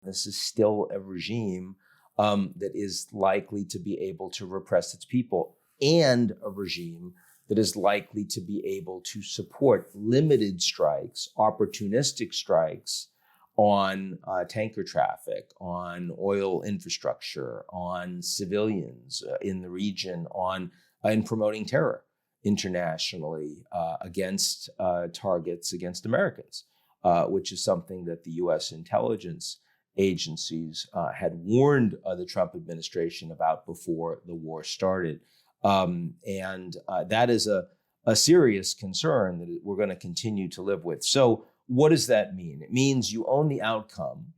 This is still a regime that is likely to be able to repress its people, and a regime that is likely to be able to support limited strikes, opportunistic strikes on tanker traffic, on oil infrastructure, on civilians in the region, on in promoting terror internationally against targets against Americans, which is something that the U.S. intelligence agencies had warned the Trump administration about before the war started. That is a serious concern that we're going to continue to live with. So what does that mean? It means you own the outcome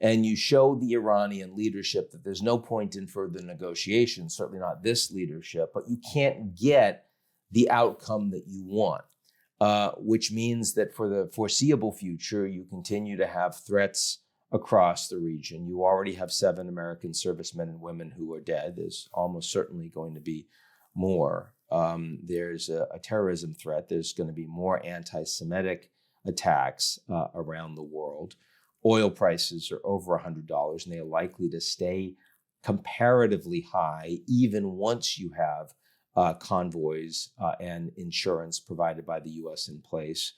and you show the Iranian leadership that there's no point in further negotiations, certainly not this leadership, but you can't get the outcome that you want, which means that for the foreseeable future, you continue to have threats across the region. You already have 7 American servicemen and women who are dead. There's almost certainly going to be more. There's a terrorism threat. There's going to be more anti-Semitic attacks around the world. Oil prices are over $100, and they are likely to stay comparatively high even once you have convoys and insurance provided by the U.S. in place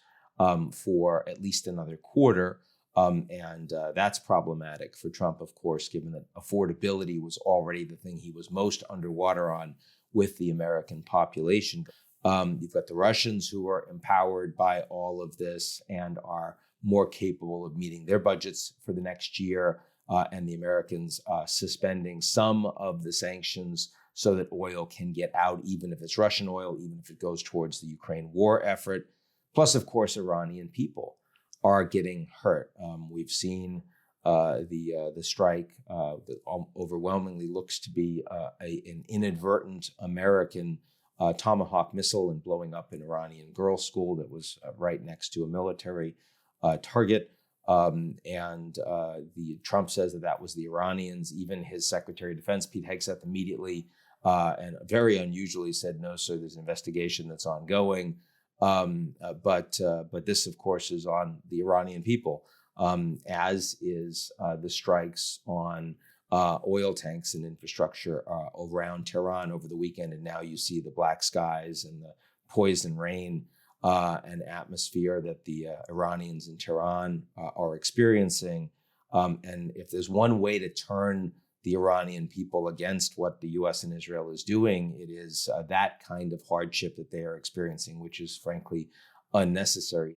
for at least another quarter. That's problematic for Trump, of course, given that affordability was already the thing he was most underwater on with the American population. You've got the Russians who are empowered by all of this and are more capable of meeting their budgets for the next year, and the Americans suspending some of the sanctions so that oil can get out, even if it's Russian oil, even if it goes towards the Ukraine war effort. Plus, of course, Iranian people are getting hurt. We've seen the strike that overwhelmingly looks to be an inadvertent American Tomahawk missile and blowing up an Iranian girls' school that was right next to a military target. Trump says that was the Iranians. Even his Secretary of Defense, Pete Hegseth, immediately and very unusually said, no, sir, there's an investigation that's ongoing. But this, of course, is on the Iranian people, as is the strikes on oil tanks and infrastructure around Tehran over the weekend. And now you see the black skies and the poison rain and atmosphere that the Iranians in Tehran are experiencing. And if there's one way to turn the Iranian people against what the U.S. and Israel is doing, it is that kind of hardship that they are experiencing, which is frankly unnecessary.